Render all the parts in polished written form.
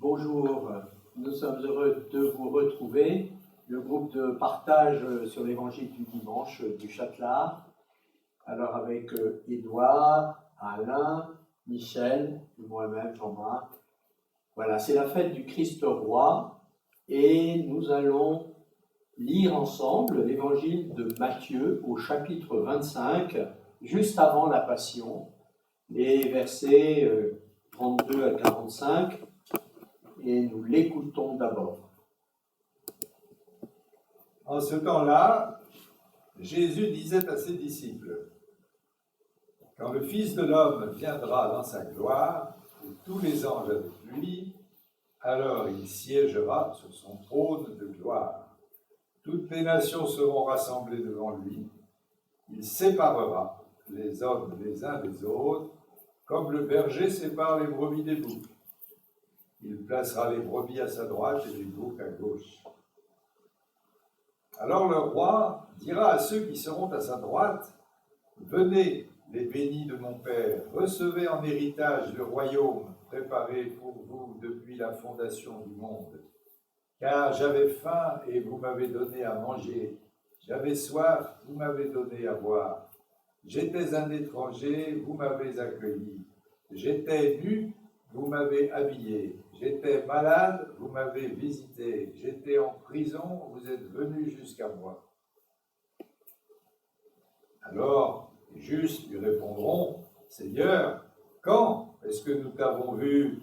Bonjour, nous sommes heureux de vous retrouver, le groupe de partage sur l'évangile du dimanche du Châtelard. Alors avec Édouard, Alain, Michel, et moi-même, Jean-Marc. Voilà, c'est la fête du Christ roi et nous allons lire ensemble l'évangile de Matthieu au chapitre 25, juste avant la Passion, les versets 32 à 45. Et nous l'écoutons d'abord. En ce temps-là, Jésus disait à ses disciples, « Quand le Fils de l'homme viendra dans sa gloire, et tous les anges avec lui, alors il siégera sur son trône de gloire. Toutes les nations seront rassemblées devant lui. Il séparera les hommes les uns des autres, comme le berger sépare les brebis des boucs. Il placera les brebis à sa droite et les boucs à gauche. Alors le roi dira à ceux qui seront à sa droite, « Venez, les bénis de mon Père, recevez en héritage le royaume préparé pour vous depuis la fondation du monde. Car j'avais faim et vous m'avez donné à manger, j'avais soif, vous m'avez donné à boire. J'étais un étranger, vous m'avez accueilli. J'étais nu, vous m'avez habillé. J'étais malade, vous m'avez visité. J'étais en prison, vous êtes venus jusqu'à moi. » Alors, les justes lui répondront, « Seigneur, quand est-ce que nous t'avons vu?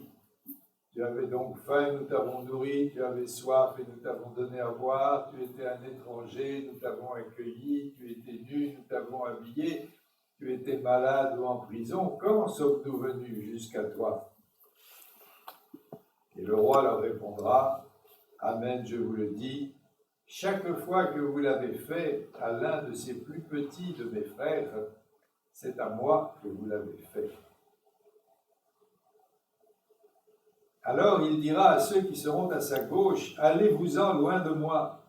Tu avais donc faim et nous t'avons nourri, tu avais soif et nous t'avons donné à boire, tu étais un étranger, nous t'avons accueilli, tu étais nu, nous t'avons habillé, tu étais malade ou en prison, quand sommes-nous venus jusqu'à toi? » Et le roi leur répondra, « Amen, je vous le dis, chaque fois que vous l'avez fait à l'un de ces plus petits de mes frères, c'est à moi que vous l'avez fait. » Alors il dira à ceux qui seront à sa gauche, « Allez-vous-en loin de moi,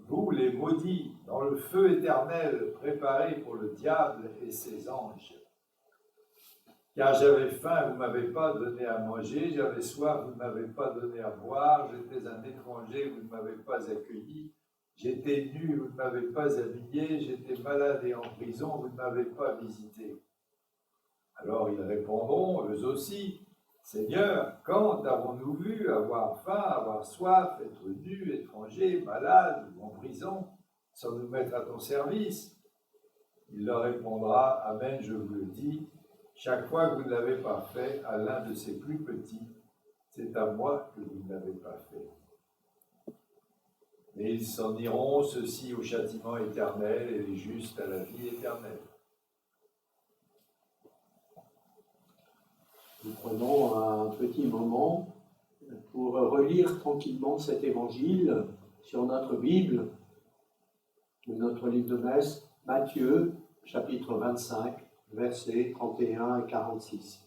vous les maudits, dans le feu éternel préparé pour le diable et ses anges. Car j'avais faim, vous ne m'avez pas donné à manger, j'avais soif, vous ne m'avez pas donné à boire, j'étais un étranger, vous ne m'avez pas accueilli, j'étais nu, vous ne m'avez pas habillé, j'étais malade et en prison, vous ne m'avez pas visité. » Alors ils répondront, eux aussi, « Seigneur, quand avons-nous vu avoir faim, avoir soif, être nu, étranger, malade ou en prison, sans nous mettre à ton service ?» Il leur répondra, « Amen, je vous le dis, chaque fois que vous ne l'avez pas fait à l'un de ces plus petits, c'est à moi que vous ne l'avez pas fait. » Mais ils s'en iront, ceux-ci au châtiment éternel et les justes à la vie éternelle. Nous prenons un petit moment pour relire tranquillement cet évangile sur notre Bible, notre livre de messe, Matthieu, chapitre 25, versets 31 et 46.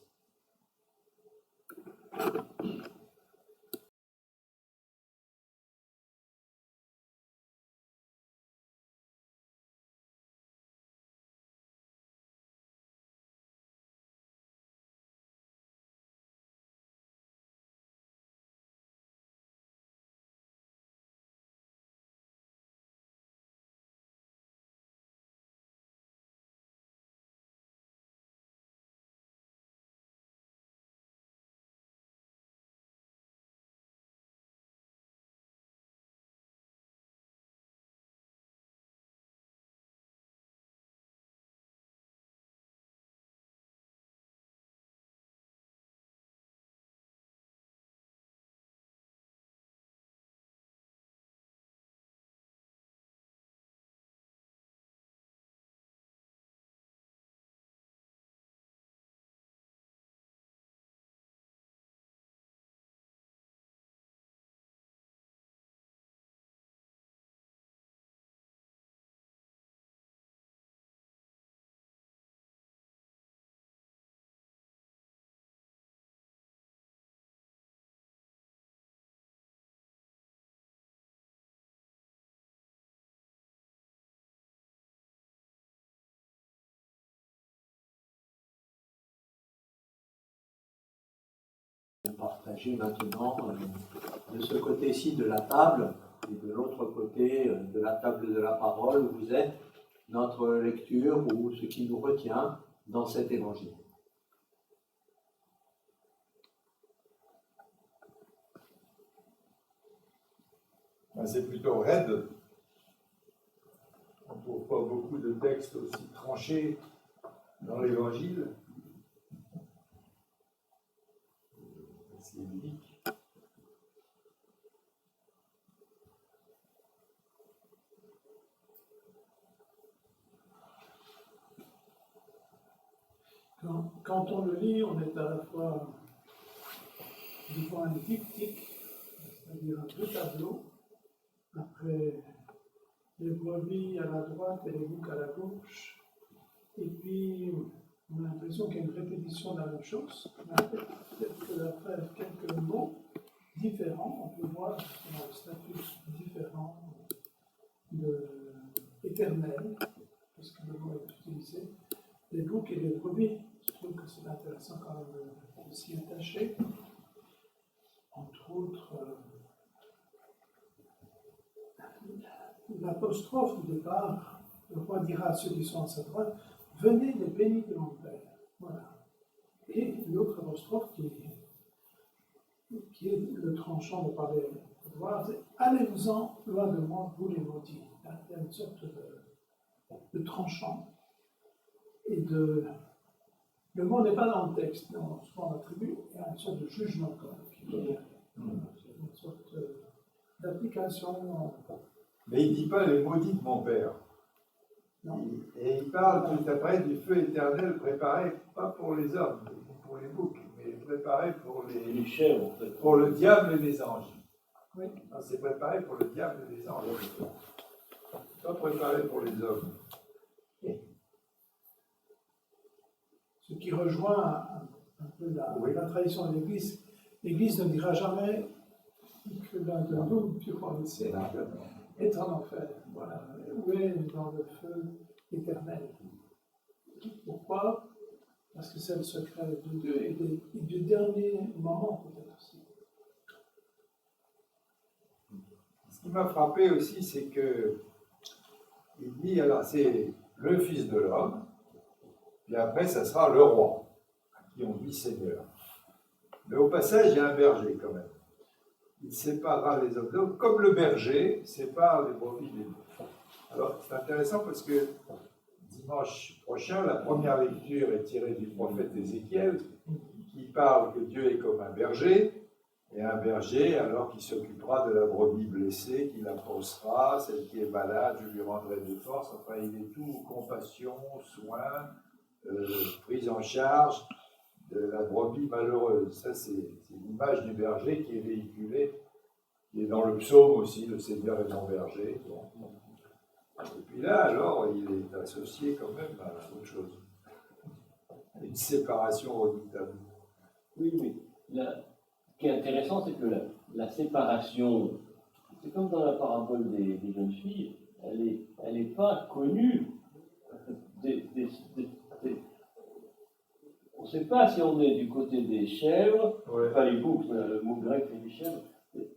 partager maintenant de ce côté-ci de la table et de l'autre côté de la table de la parole où vous êtes, notre lecture ou ce qui nous retient dans cet évangile. C'est plutôt raide. On ne trouve pas beaucoup de textes aussi tranchés dans l'Évangile. C'est unique. Quand on le lit, on est à la fois devant un diptyque, c'est-à-dire un deux tableaux, après les brebis à la droite et les boucs à la gauche, et puis on a l'impression qu'il y a une répétition de la même chose, mais peut-être qu'après quelques mots différents, on peut voir qu'on a un statut différent éternel, parce que le mot est utilisé, les boucs et les brebis. Je trouve que c'est intéressant quand même de s'y attacher. Entre autres, l'apostrophe du départ, le roi dira à ceux qui sont à sa droite, venez les bénis de mon Père. Voilà. Et l'autre apostrophe qui est le tranchant de parler de voir, c'est allez-vous-en loin de moi, vous les maudits. Il y a une sorte de tranchant et de. Le mot n'est pas dans le texte, mais on attribue à une sorte de jugement quand même. Une sorte d'application. Mais il ne dit pas les maudits de mon Père. Non. Et il parle tout après du feu éternel préparé, pas pour les hommes, pour les boucs, mais préparé pour les chèvres, en fait. Pour le diable et les anges. Oui. C'est préparé pour le diable et les anges. Pas préparé pour les hommes. Ce qui rejoint un peu la tradition de l'Église. L'Église ne dira jamais que l'un de nous, durant le siècle, est en enfer. Voilà. Ou est dans le feu éternel. Pourquoi? Parce que c'est le secret de Dieu et du dernier moment, peut-être aussi. Ce qui m'a frappé aussi, c'est que il dit, alors c'est le Fils de l'homme, puis après, ça sera le roi, à qui on dit Seigneur. Mais au passage, il y a un berger quand même. Il séparera les hommes d'hommes, comme le berger sépare les brebis des boucs. Alors, c'est intéressant parce que dimanche prochain, la première lecture est tirée du prophète Ézéchiel, qui parle que Dieu est comme un berger, et un berger, alors qui s'occupera de la brebis blessée, qui la pansera, celle qui est malade, je lui rendrai des forces. Enfin, il est tout compassion, soin, prise en charge de la brebis malheureuse. Ça, c'est l'image du berger qui est véhiculée, qui est dans le psaume aussi, le Seigneur est mon berger. Bon. Et puis là, alors, il est associé quand même à autre chose. Une séparation redoutable. Oui, oui. Ce qui est intéressant, c'est que la séparation, c'est comme dans la parabole des jeunes filles, elle est pas connue. On ne sait pas si on est du côté des chèvres, enfin les boucs, le mot grec c'est des chèvres,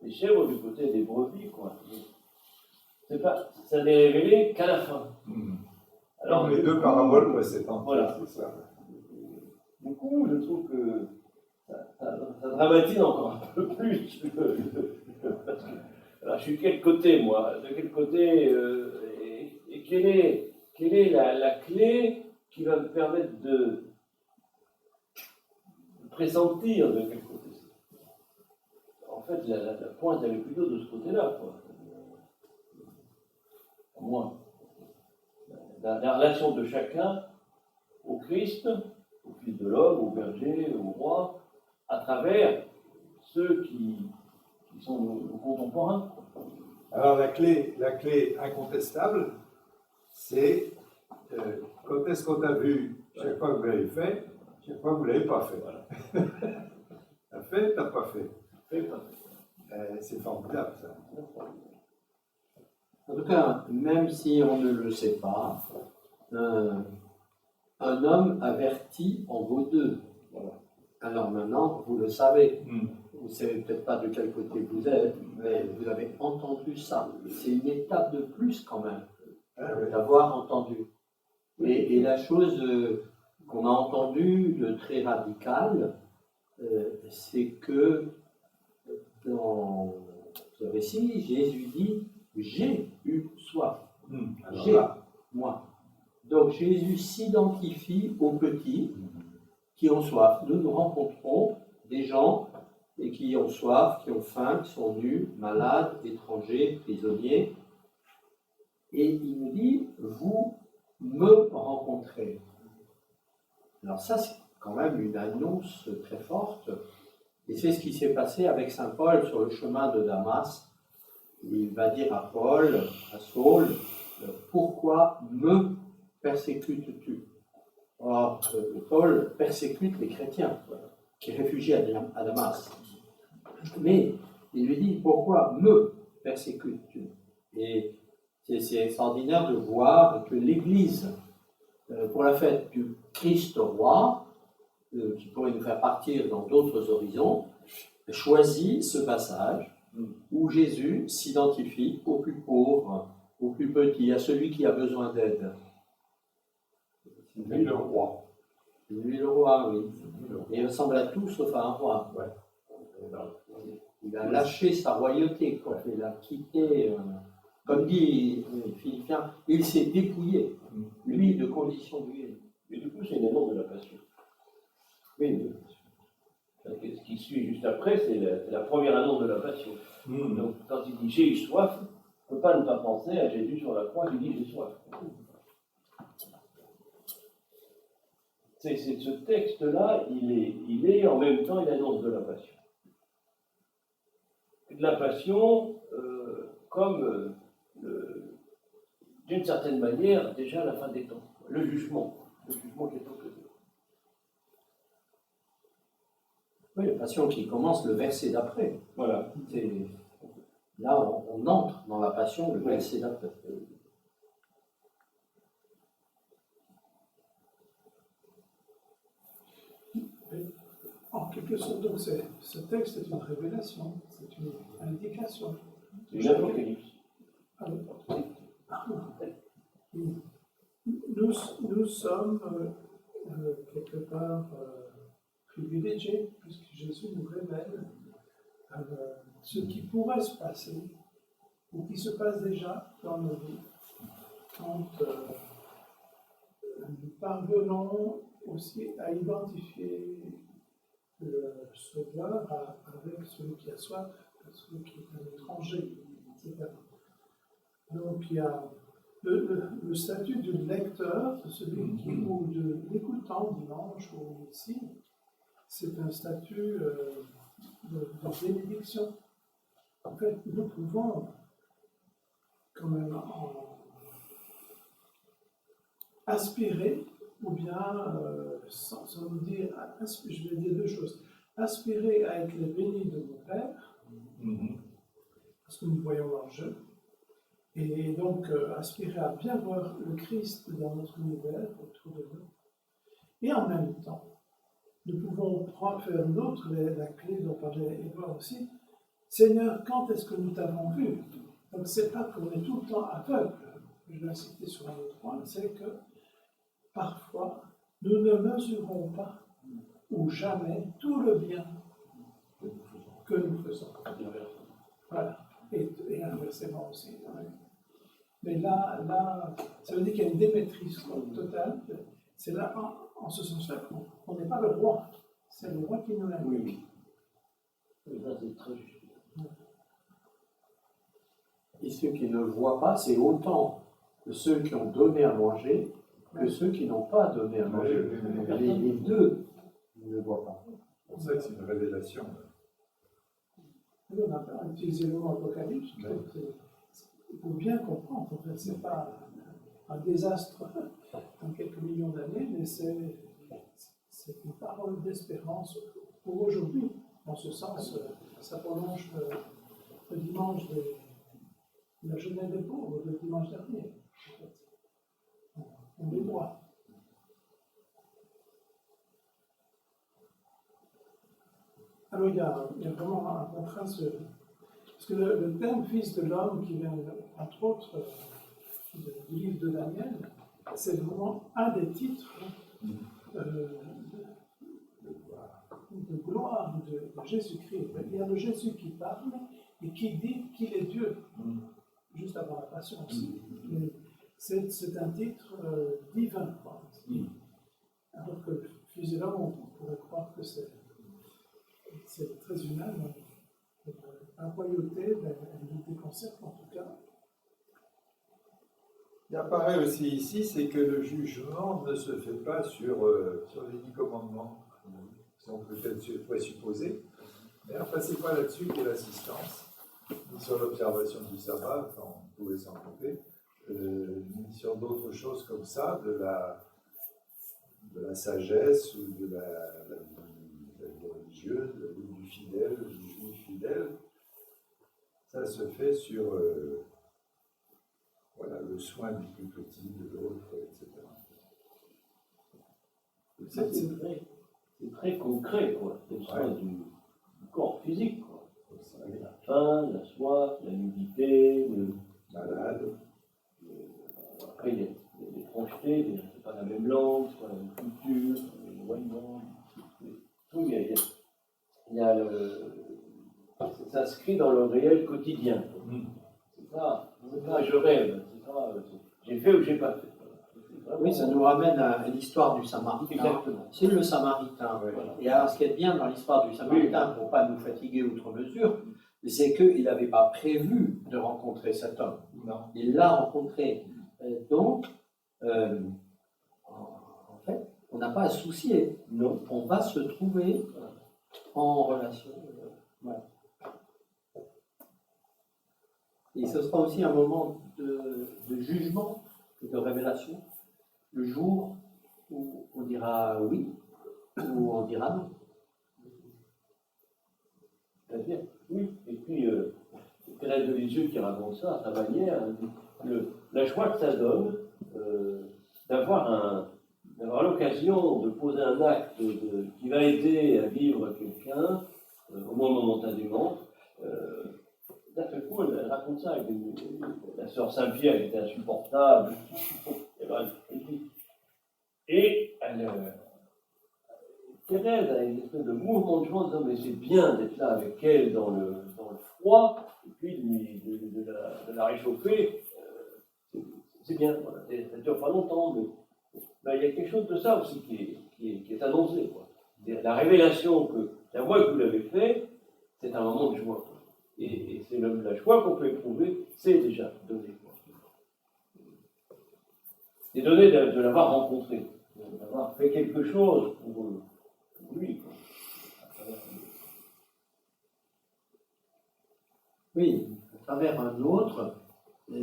les chèvres du côté des brebis, quoi. Ça n'est révélé qu'à la fin. Alors les deux paraboles précédentes, voilà. C'est ça. Du coup, je trouve que ça dramatise encore un peu plus. Alors, je suis de quel côté, moi? De quel côté et quelle est la clé qui va me permettre de pressentir de quel côté c'est? En fait, la pointe, elle est plutôt de ce côté-là, quoi. Pour moi. La relation de chacun au Christ, au Fils de l'homme, au berger, au roi, à travers ceux qui sont nos contemporains. Alors la clé incontestable, c'est quand est-ce qu'on a vu chaque fois que vous l'avez fait, chaque fois que vous ne l'avez pas fait. Voilà. T'as fait, t'as pas fait. C'est formidable ça. En tout cas, même si on ne le sait pas, un homme averti en vaut deux. Voilà. Alors maintenant, vous le savez. vous ne savez peut-être pas de quel côté vous êtes, mais vous avez entendu ça. C'est une étape de plus quand même, d'avoir entendu. Et la chose qu'on a entendue de très radicale, c'est que dans ce récit, Jésus dit « j'ai eu soif ». J'ai, moi. Donc Jésus s'identifie aux petits qui ont soif. Nous rencontrons des gens et qui ont soif, qui ont faim, qui sont nus, malades, étrangers, prisonniers. Et il nous dit, vous me rencontrez. Alors ça, c'est quand même une annonce très forte. Et c'est ce qui s'est passé avec saint Paul sur le chemin de Damas. Il va dire à Paul, à Saul, pourquoi me persécutes-tu? Or, Paul persécute les chrétiens qui réfugient à Damas. Mais il lui dit, pourquoi me persécutes-tu? Et c'est extraordinaire de voir que l'Église, pour la fête du Christ roi, qui pourrait nous faire partir dans d'autres horizons, choisit ce passage où Jésus s'identifie aux plus pauvres, aux plus petits, à celui qui a besoin d'aide. Lui, le roi. Lui, le roi, oui. Et il ressemble à tout sauf à un roi. Ouais. Il a lâché sa royauté, quoi. Il a quitté, comme dit Philippiens, il s'est dépouillé, lui, de conditions d'huile. Et du coup, c'est une annonce de la passion. Oui, Ce qui suit juste après, c'est la première annonce de la passion. Donc, quand il dit j'ai eu soif, on ne peut pas ne pas penser à Jésus sur la croix qui dit j'ai soif. Ce texte-là, il est en même temps une annonce de la passion. De la passion comme, d'une certaine manière, déjà la fin des temps. Le jugement qui est au cœur. oui, la passion qui commence le verset d'après. Voilà. Là, on entre dans la passion, le verset d'après. En quelque sorte, donc, ce texte est une révélation, c'est une indication. C'est une apocalypse. Nous sommes quelque part privilégiés, puisque Jésus nous révèle ce qui pourrait se passer, ou qui se passe déjà dans nos vies, quand nous parvenons aussi à identifier le sauveur avec celui qui a soif, celui qui est un étranger, etc. Donc il y a le statut du lecteur, de celui qui, ou de l'écoutant dimanche ou ici, c'est un statut de bénédiction. En fait, nous pouvons quand même aspirer, ou bien, sans nous dire, je vais dire deux choses, aspirer à être les bénis de mon Père, parce que nous voyons l'enjeu, et donc aspirer à bien voir le Christ dans notre univers, autour de nous, et en même temps, nous pouvons faire nôtre la clé dont parlait Édouard aussi, Seigneur, quand est-ce que nous t'avons vu? Donc c'est pas qu'on est tout le temps aveugle, je vais insister sur un autre point, c'est que parfois, nous ne mesurons pas, ou jamais, tout le bien que nous faisons. Voilà. Et inversement aussi. Mais là, ça veut dire qu'il y a une démaîtrise totale. C'est là, en ce sens-là, qu'on n'est pas le roi. C'est le roi qui nous l'a. Oui. Et ça, c'est très juste. Et ceux qui ne voient pas, c'est autant de ceux qui ont donné à manger que ceux qui n'ont pas donné à manger. Les deux ne voient pas. C'est pour ça que c'est une révélation. On a utilisé le mot apocalypse. Il faut bien comprendre. En fait, ce n'est pas un désastre en quelques millions d'années, mais c'est une parole d'espérance pour aujourd'hui. En ce sens, ça prolonge le dimanche de la journée des pauvres, le dimanche dernier. On les voit. Alors il y a vraiment un contraste, parce que le terme fils de l'homme qui vient entre autres du livre de Daniel, c'est vraiment un des titres de gloire de Jésus-Christ. Il y a le Jésus qui parle et qui dit qu'il est Dieu, juste avant la passion aussi. Mais c'est un titre divin, quoi. Alors que fils de l'homme, on pourrait croire que c'est très humain. La royauté, elle nous déconcerte en tout cas. Il apparaît aussi ici, c'est que le jugement ne se fait pas sur les 10 commandements, qui sont peut-être présupposés, mais enfin, c'est pas là-dessus qu'est l'assistance, ni sur l'observation du sabbat, quand on pouvait s'en couper, ni sur d'autres choses comme ça, de la sagesse ou de la vie religieuse, de la vie du fidèle, du juif fidèle. Ça se fait sur le soin du plus petit, de l'autre, etc. C'est très concret, quoi. C'est le soin du corps physique, quoi. La faim, la soif, la nudité, le malade. Après, il y a des tranchetés, c'est pas la même langue, c'est pas la même culture, l'éloignement, tout, il y a ça s'inscrit dans le réel quotidien. C'est pas je rêve, c'est pas j'ai fait ou j'ai pas fait. Oui, ça nous ramène à l'histoire du Samaritain. Exactement. C'est le Samaritain. Voilà. Et alors, ce qui est bien dans l'histoire du Samaritain, pour ne pas nous fatiguer outre mesure, c'est qu'il n'avait pas prévu de rencontrer cet homme. Non. Il l'a rencontré. Donc, en fait, on n'a pas à se soucier. Non. On va se trouver en relation. Ouais. Et ce sera aussi un moment de jugement et de révélation, le jour où on dira oui ou on dira non. C'est-à-dire, oui. Et puis, Thérèse de Lisieux qui raconte ça à sa manière, la joie que ça donne d'avoir l'occasion de poser un acte qui va aider à vivre quelqu'un, au moins momentanément. D'un seul coup, elle raconte ça avec la sœur Saint-Pierre qui était insupportable. Et Thérèse a une espèce de mouvement de joie en disant mais c'est bien d'être là avec elle dans le froid, et puis de la réchauffer. C'est bien, voilà. Ça ne dure pas longtemps, mais il y a quelque chose de ça aussi qui est annoncé, quoi. La révélation que la voie que vous l'avez fait, c'est un moment de joie. Et c'est la joie qu'on peut éprouver, c'est déjà donné. C'est donné de l'avoir rencontré, d'avoir fait quelque chose pour lui. Oui, à travers un autre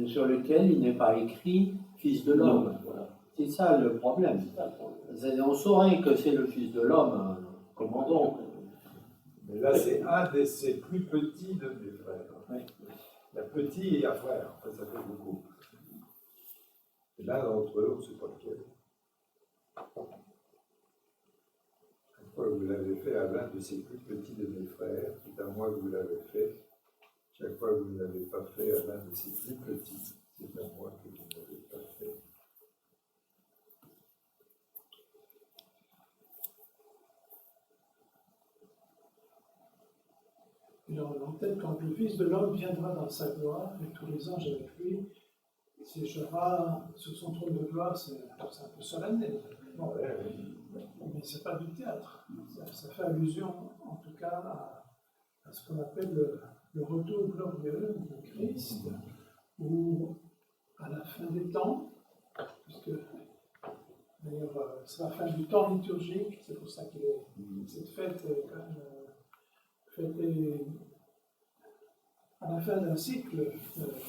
sur lequel il n'est pas écrit Fils de l'homme. Voilà. C'est ça le problème. On saurait que c'est le Fils de l'homme, commandant. Mais là, c'est un de ses plus petits de mes frères. Oui. Il y a petit et il y a frère. Enfin, ça fait beaucoup. Et l'un d'entre eux, on ne sait pas lequel. Une fois que vous l'avez fait à l'un de ses plus petits de mes frères, c'est à moi que vous l'avez fait. Chaque fois que vous ne l'avez pas fait à l'un de ses plus petits, c'est à moi que vous ne l'avez pas fait. Peut-être quand le Fils de l'homme viendra dans sa gloire, et tous les anges avec lui, siégera sur son trône de gloire, c'est un peu solennel. Bon, mais ce n'est pas du théâtre. Ça fait allusion, en tout cas, à ce qu'on appelle le retour glorieux de Christ, ou à la fin des temps, puisque d'ailleurs c'est la fin du temps liturgique, c'est pour ça que cette fête est quand même fêtée à la fin d'un cycle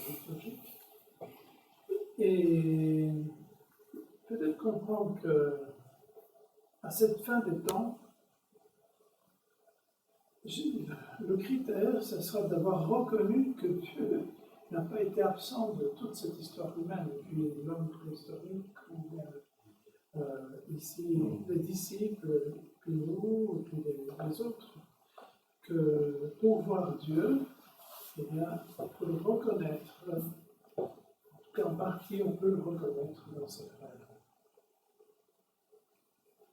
liturgique. Et peut-être comprendre que à cette fin des temps, le critère, ce sera d'avoir reconnu que Dieu n'a pas été absent de toute cette histoire humaine, depuis l'homme préhistorique, ou bien ici les disciples, puis nous, puis les autres. que pour voir Dieu, eh bien, il faut le reconnaître. En tout cas, en partie, on peut le reconnaître dans ses rêves.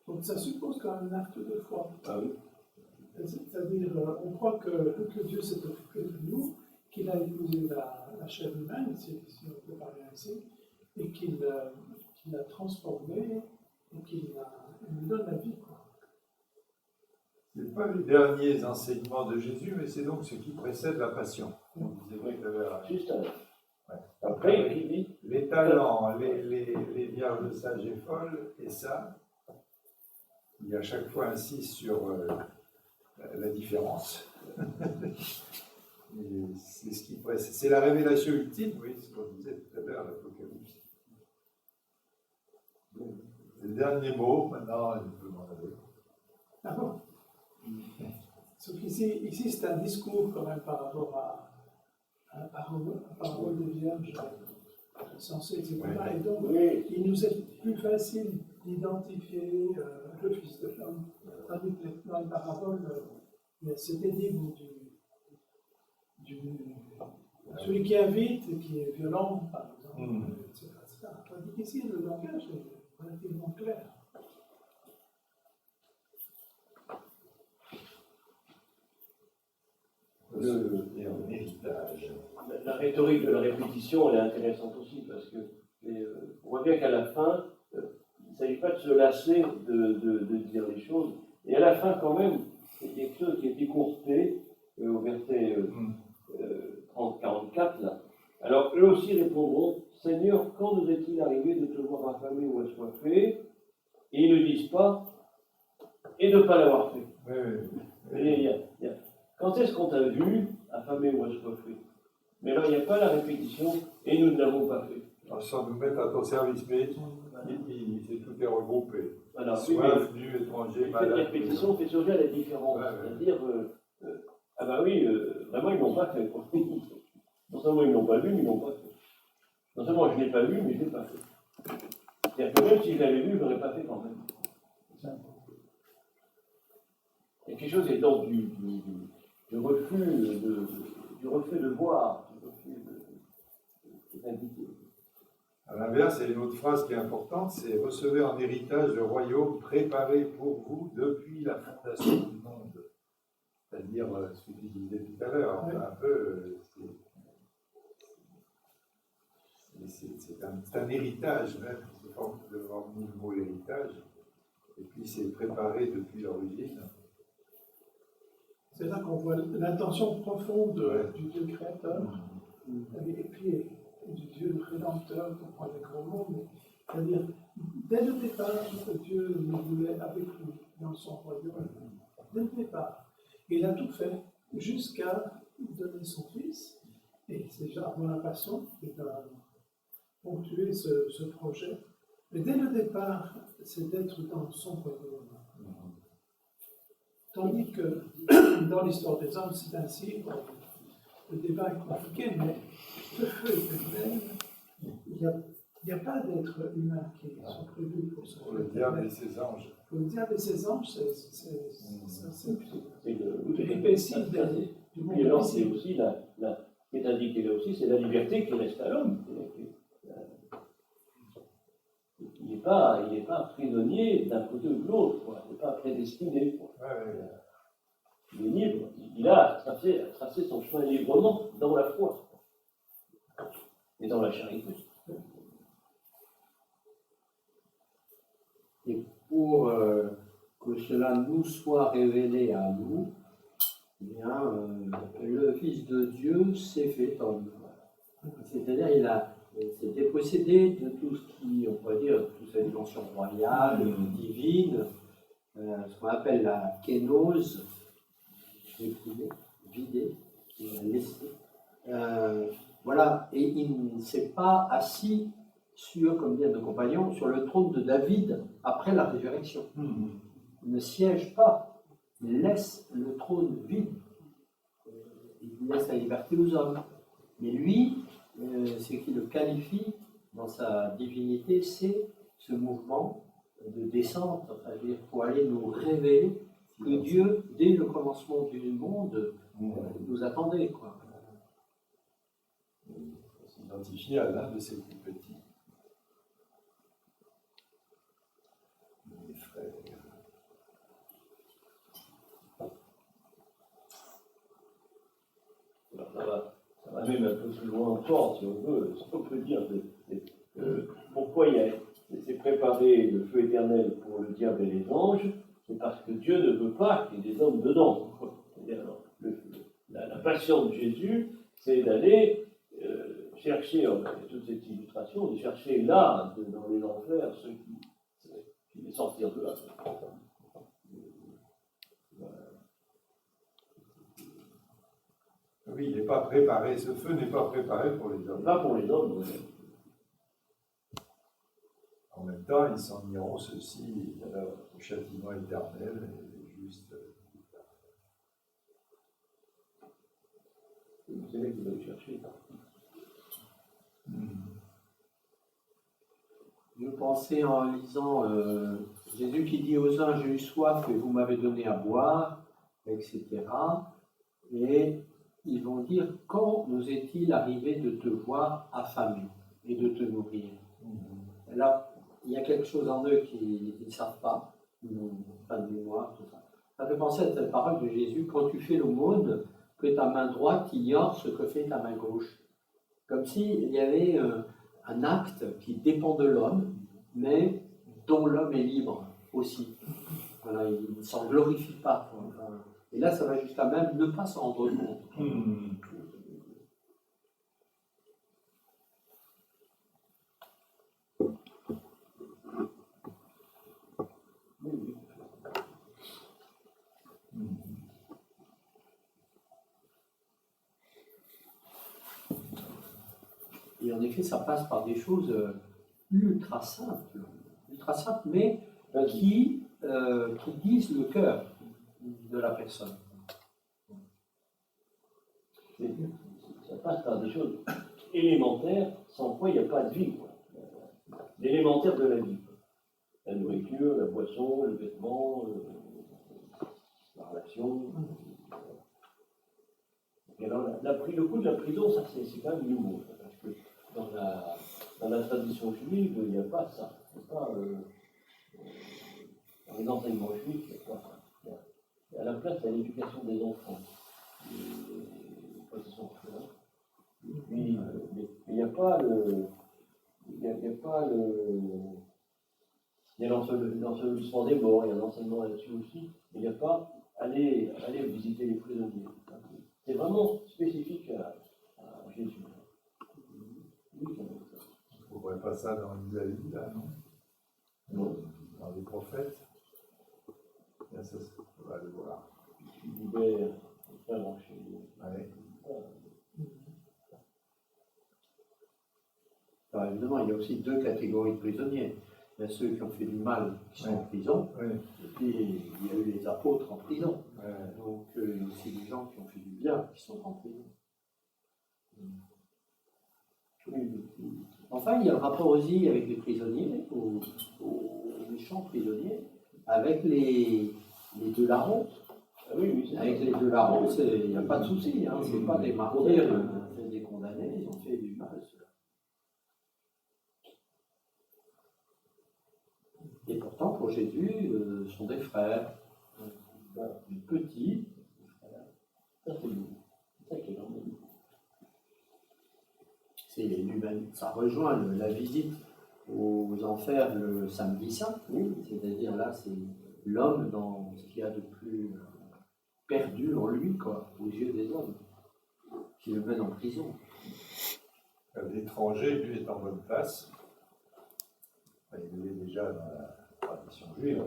Donc ça suppose quand même un acte de foi. Ah oui. C'est-à-dire, on croit que Dieu s'est occupé de nous, qu'il a épousé la chair humaine, si on peut parler ainsi, et qu'il l'a transformée et qu'il nous donne la vie. Ce n'est pas les derniers enseignements de Jésus, mais c'est donc ce qui précède la passion. On disait tout à l'heure. Juste avant. Ouais. Après, il dit Les talents, les vierges sages et folles, et ça, il à chaque fois insiste sur la différence. Et c'est ce qui précède. C'est la révélation ultime, oui, ce qu'on disait tout à l'heure, l'Apocalypse. Le dernier mot, maintenant, il peut m'en aller. Ah bon? Sauf qu'ici, c'est un discours quand même par rapport à la parole des vierges sensées, etc. Ouais. Et donc, oui, il nous est plus facile d'identifier le Fils de l'homme. Tandis que dans les paraboles, il y a cet énigme celui qui invite et qui est violent, par exemple, etc. Tandis qu'ici, le langage est relativement clair. Et en héritage. la rhétorique de la répétition, elle est intéressante aussi, parce que on voit bien qu'à la fin, il ne s'agit pas de se lasser de dire les choses. Et à la fin, quand même, c'est quelque chose qui est écourté au verset 30-44, là. Alors, eux aussi répondront, Seigneur, quand nous est-il arrivé de te voir affamé ou assoiffé? Et ils ne disent pas, et de ne pas l'avoir fait. Oui. Quand est-ce qu'on t'a vu affamé ou assoiffé? Mais là, il n'y a pas la répétition, et nous ne l'avons pas fait. Alors, sans nous mettre à ton service, mais tout est regroupé. Voilà, oui, Soif, nu, étranger, cette malade. répétition fait surgir la différence. Ouais. C'est-à-dire, ah ben oui, vraiment, ils ne l'ont pas fait. Non seulement ils ne l'ont pas vu, mais ils ne l'ont pas fait. Non seulement je ne l'ai pas vu, mais je ne l'ai pas fait. C'est-à-dire que même si je l'avais vu, je ne l'aurais pas fait quand même. C'est ça. Il y a quelque chose qui est dans du refus de voir, du refus d'indiquer. À l'inverse, il y a une autre phrase qui est importante, c'est « Recevez en héritage le royaume préparé pour vous depuis la fondation du monde ». C'est-à-dire ce que tu disais tout à l'heure, un peu, c'est un héritage même, c'est vraiment le mot héritage, et puis c'est préparé depuis l'origine. C'est là qu'on voit l'intention profonde du Dieu créateur, et puis du Dieu rédempteur, pour prendre les gros mots, mais c'est-à-dire, dès le départ, Dieu nous voulait avec lui dans son royaume. Dès le départ. Il a tout fait jusqu'à donner son Fils, et c'est déjà avant la Passion qui va ponctuer ce projet. Mais dès le départ, c'est d'être dans son royaume. Tandis que dans l'histoire des hommes, c'est ainsi, le débat est compliqué, mais le feu éternel, il n'y a pas d'êtres humains qui sont prévus pour ce Pour feu le diable éternel. et ses anges. Pour le diable et ses anges, c'est Et l'imbécile du monde alors, c'est invisible. aussi ce qui est indiqué là aussi, c'est la liberté qui reste à l'homme. Il n'est pas prisonnier d'un côté ou de l'autre, quoi. Il n'est pas prédestiné. Quoi. Il est libre. Il a tracé son chemin librement dans la foi et dans la charité. Et pour que cela nous soit révélé à nous, eh bien, le Fils de Dieu s'est fait homme. C'est-à-dire, il s'est dépossédé de tout ce qui, on pourrait dire, toute sa dimension royale, divine, ce qu'on appelle la kénose, éprouvée, vidée, laissée. Voilà, et il ne s'est pas assis sur, comme disent nos compagnons, sur le trône de David après la résurrection. Il ne siège pas, il laisse le trône vide. Il laisse la liberté aux hommes. Mais lui, ce qui le qualifie dans sa divinité, c'est ce mouvement de descente, c'est-à-dire pour aller nous révéler que Dieu, dès le commencement du monde, nous attendait, quoi. On s'identifie à l'un de ses plus petits. Mes frères. Alors, ça va même un peu plus loin encore, si on veut. Ce qu'on peut dire, pourquoi c'est préparé le feu éternel pour le diable et les anges, c'est parce que Dieu ne veut pas qu'il y ait des hommes dedans. C'est-à-dire, la passion de Jésus, c'est d'aller chercher, toute cette illustration, de chercher là, dans les enfers, ceux qui les sortir de là. Oui, il n'est pas préparé, ce feu n'est pas préparé pour les hommes. Pas pour les hommes, oui. En même temps, ils s'en iront ceux-ci au châtiment éternel et juste. C'est là qu'ils veulent chercher. Je pensais en lisant Jésus qui dit aux uns, j'ai eu soif et vous m'avez donné à boire, etc. Et ils vont dire, quand nous est-il arrivé de te voir affamé et de te nourrir? Là, il y a quelque chose en eux qui ne savent pas, pas de mémoire, tout ça. Ça fait penser à cette parole de Jésus, quand tu fais l'aumône, que ta main droite ignore ce que fait ta main gauche. Comme s'il y avait un acte qui dépend de l'homme, mais dont l'homme est libre aussi. Voilà, il ne s'en glorifie pas. Et là, ça va jusqu'à même ne pas s'en rendre compte. Et en effet, ça passe par des choses ultra simples, mais qui disent le cœur de la personne. Ça passe par des choses élémentaires, sans quoi il n'y a pas de vie. L'élémentaire de la vie. La nourriture, la boisson, le vêtement, la relation. Et alors, le coup de la prison, ça c'est quand même nouveau. Parce que dans la tradition juive, il n'y a pas ça. Il n'y a pas, dans les enseignements juifs, il n'y a pas ça. Il y a à la place, il y a l'éducation des enfants. Mais il n'y a pas le. Il y a l'ensevelissement des morts, il y a l'enseignement là-dessus aussi, mais il n'y a pas aller visiter les prisonniers. C'est vraiment spécifique à Jésus. On ne trouverait pas ça dans l'Isaïe, là, non? Non. Dans les prophètes? Bien, ça, on va le voir. Il libère les frères chez lui. Alors évidemment, il y a aussi deux catégories de prisonniers. Il y a ceux qui ont fait du mal, qui sont en prison, et puis il y a eu les apôtres en prison. Donc il y a aussi des gens qui ont fait du bien, qui sont en prison. Enfin, il y a le rapport aussi avec les prisonniers, aux méchants prisonniers, avec les deux larrons. Ah oui, avec les deux larrons, il n'y a pas de souci, hein, c'est pas des martyrs, c'est des condamnés, ils ont fait du mal. Et pourtant, pour Jésus, ce sont des frères, des petits. ça c'est nous. C'est ça qui est normal. Ça rejoint la visite aux enfers le samedi saint, c'est-à-dire là, c'est l'homme dans ce qu'il y a de plus perdu en lui, quoi, aux yeux des hommes, qui le mènent en prison. L'étranger, lui, est en bonne place. Il est déjà dans la tradition juive,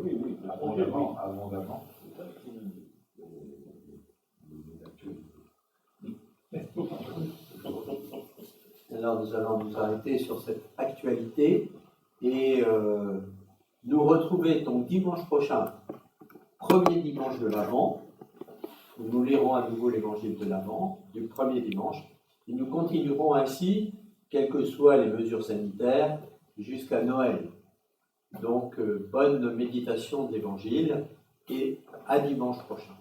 abondamment. Alors nous allons nous arrêter sur cette actualité et nous retrouver donc dimanche prochain, premier dimanche de l'Avent, où nous lirons à nouveau l'évangile de l'Avent, du premier dimanche, et nous continuerons ainsi, quelles que soient les mesures sanitaires, jusqu'à Noël. Donc bonne méditation de l'évangile et à dimanche prochain.